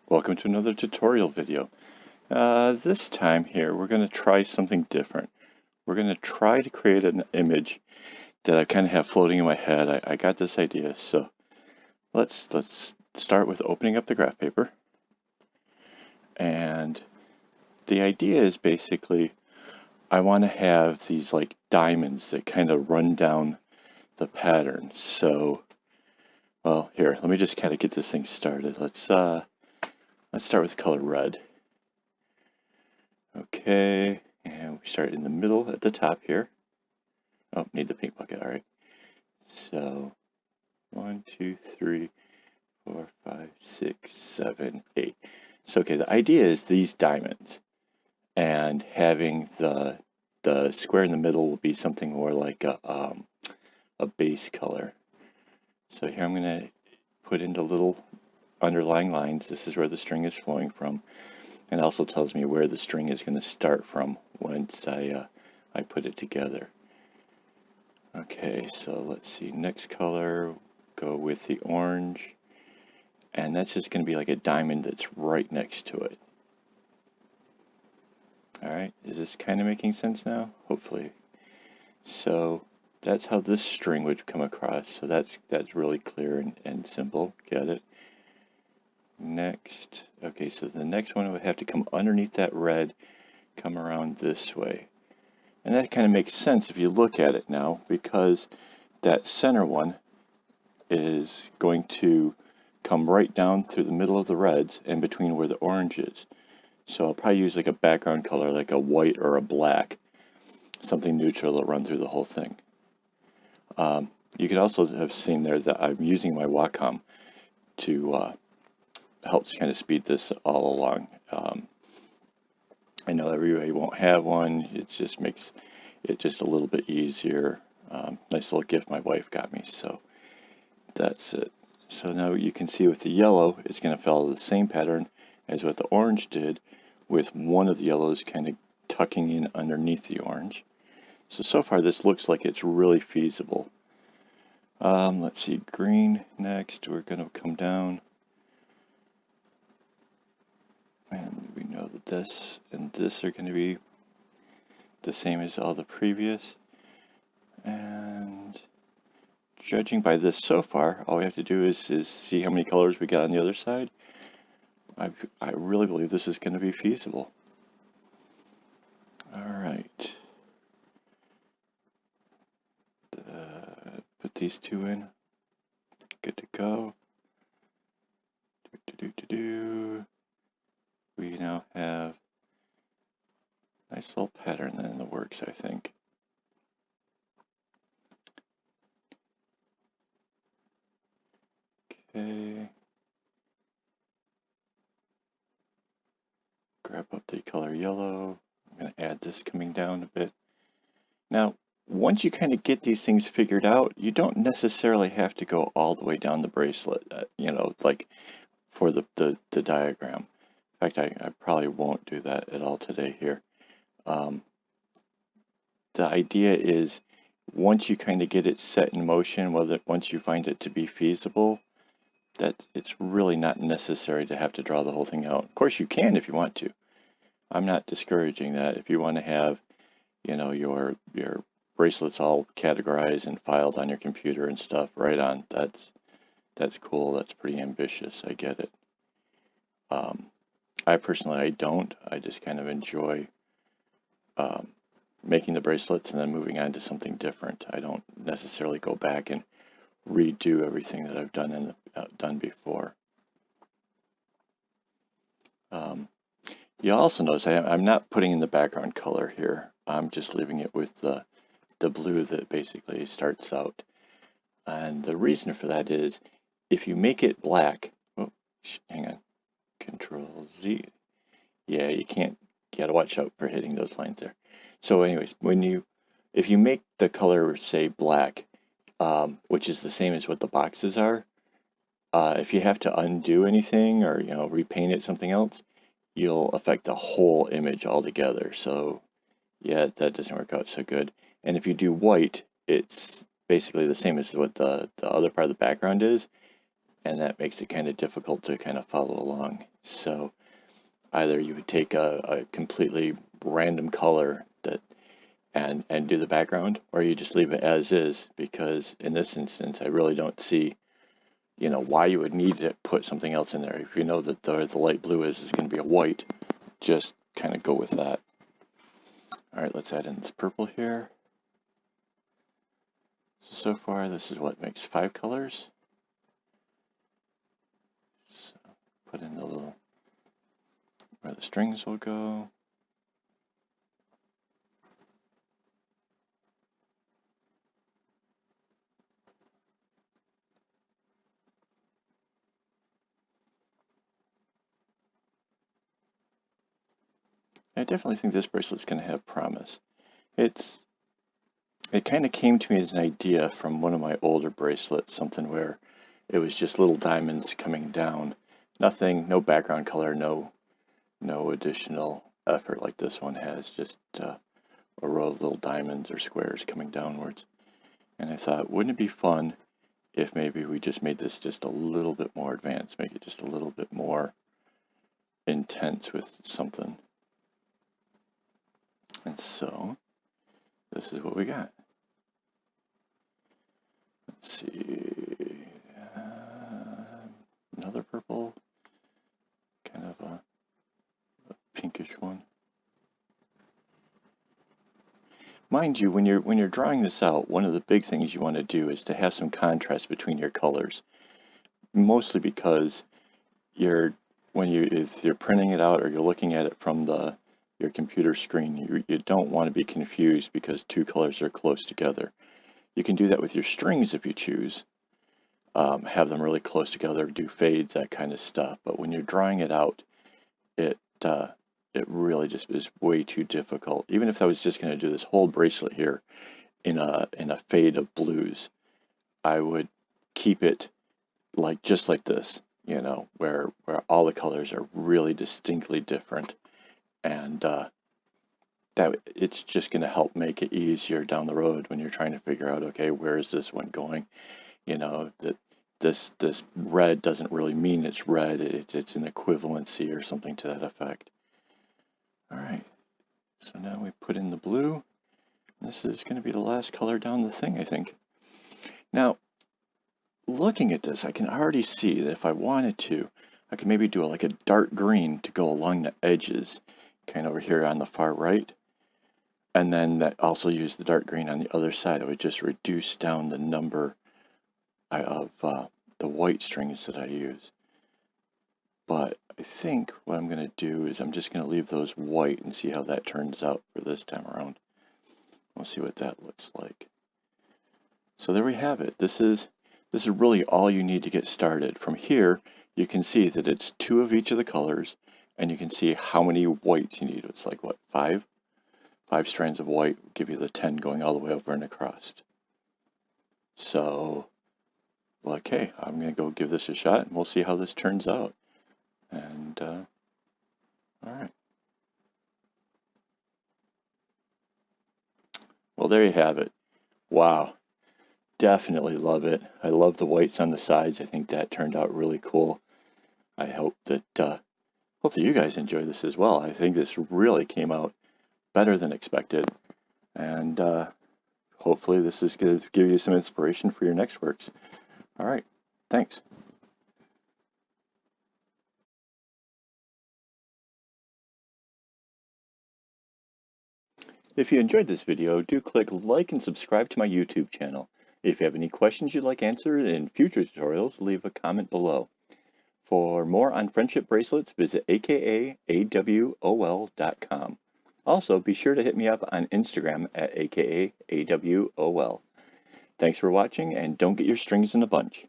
Welcome to another tutorial video. This time here we're going to try something different. We're going to try to create an image that I kind of have floating in my head. I got this idea, so let's start with opening up the graph paper. And the idea is basically I want to have these like diamonds that kind of run down the pattern. So, well, here, let me just kind of get this thing started. Let's start with the color red. Okay, and we start in the middle at the top here. Oh, need the paint bucket, all right. So, 1, 2, 3, 4, 5, 6, 7, 8. So, okay, the idea is these diamonds, and having the square in the middle will be something more like a base color. So here I'm going to put in the little underlying lines. This is where the string is flowing from. And it also tells me where the string is going to start from once I put it together. Okay, so let's see, next color, go with the orange. And that's just going to be like a diamond that's right next to it. Alright, is this kind of making sense now? Hopefully. So that's how this string would come across. So that's really clear and simple. Get it? Next, okay, so the next one would have to come underneath that red, come around this way. And that kind of makes sense if you look at it now, because that center one is going to come right down through the middle of the reds and between where the orange is. So I'll probably use like a background color, like a white or a black, something neutral to run through the whole thing. You can also have seen there that I'm using my Wacom to helps kind of speed this all along. I know everybody won't have one. It just makes it just a little bit easier. Nice little gift my wife got me, so that's it. So now you can see with the yellow, it's going to follow the same pattern as what the orange did, with one of the yellows kind of tucking in underneath the orange. So far this looks like it's really feasible. Let's see, green next. We're going to come down. And we know that this and this are going to be the same as all the previous. And judging by this so far, all we have to do is see how many colors we got on the other side. I really believe this is going to be feasible. All right. Put these two in. Good to go. We now have a nice little pattern in the works, I think. Okay. Grab up the color yellow. I'm going to add this coming down a bit. Now, once you kind of get these things figured out, you don't necessarily have to go all the way down the bracelet, like for the diagram. In fact, I probably won't do that at all today here. The idea is once you kind of get it set in motion, once you find it to be feasible, that it's really not necessary to have to draw the whole thing out. Of course, you can if you want to. I'm not discouraging that. If you want to have, your bracelets all categorized and filed on your computer and stuff, right on, that's cool. That's pretty ambitious. I get it. I personally don't. I just kind of enjoy making the bracelets and then moving on to something different. I don't necessarily go back and redo everything that I've done before. You also notice I'm not putting in the background color here. I'm just leaving it with the blue that basically starts out. And the reason for that is if you make it black, oh, hang on, Control Z. Yeah, you gotta watch out for hitting those lines there. So anyways, if you make the color, say, black, which is the same as what the boxes are, if you have to undo anything or, repaint it something else, you'll affect the whole image altogether. So yeah, that doesn't work out so good. And if you do white, it's basically the same as what the other part of the background is. and that makes it kind of difficult to kind of follow along. So either you would take a completely random color that and do the background, or you just leave it as is, because in this instance I really don't see, you know, why you would need to put something else in there. If you know that the light blue is going to be a white, just kind of go with that. All right, let's add in this purple here. So far this is what makes 5 colors. So put in the little where the strings will go. I definitely think this bracelet's going to have promise. It kind of came to me as an idea from one of my older bracelets, something where it was just little diamonds coming down. Nothing, no background color, no additional effort like this one has, just a row of little diamonds or squares coming downwards. And I thought, wouldn't it be fun if maybe we just made this just a little bit more advanced, make it just a little bit more intense with something. And so this is what we got. Let's see, another purple, kind of a pinkish one. Mind you, when you're drawing this out, one of the big things you want to do is to have some contrast between your colors. Mostly because if you're printing it out or you're looking at it from your computer screen, you don't want to be confused because two colors are close together. You can do that with your strings if you choose. Have them really close together, do fades, that kind of stuff. But when you're drawing it out, it really just is way too difficult. Even if I was just going to do this whole bracelet here in a fade of blues, I would keep it just like this, you know, where all the colors are really distinctly different, and that it's just going to help make it easier down the road when you're trying to figure out, okay, where is this one going? You know, that this red doesn't really mean it's red, it's an equivalency or something to that effect. All right, so now we put in the blue. This is going to be the last color down the thing, I think. Now, looking at this, I can already see that if I wanted to, I could maybe do like a dark green to go along the edges, kind of over here on the far right. And then that also use the dark green on the other side. It would just reduce down the number of the white strings that I use. But I think what I'm going to do is I'm just going to leave those white and see how that turns out for this time around. We'll see what that looks like. So there we have it. This is really all you need to get started. From here, you can see that it's 2 of each of the colors, and you can see how many whites you need. It's like, what, 5? 5 strands of white will give you the 10 going all the way over and across. So, okay, I'm going to go give this a shot, and we'll see how this turns out. And, all right. Well, there you have it. Wow. Definitely love it. I love the whites on the sides. I think that turned out really cool. I hope that you guys enjoy this as well. I think this really came out better than expected, and hopefully this is going to give you some inspiration for your next works. All right, thanks. If you enjoyed this video, do click like and subscribe to my YouTube channel. If you have any questions you'd like answered in future tutorials, leave a comment below. For more on friendship bracelets, visit AKAAWOL.com. Also, be sure to hit me up on Instagram at AKAAWOL. Thanks for watching, and don't get your strings in a bunch.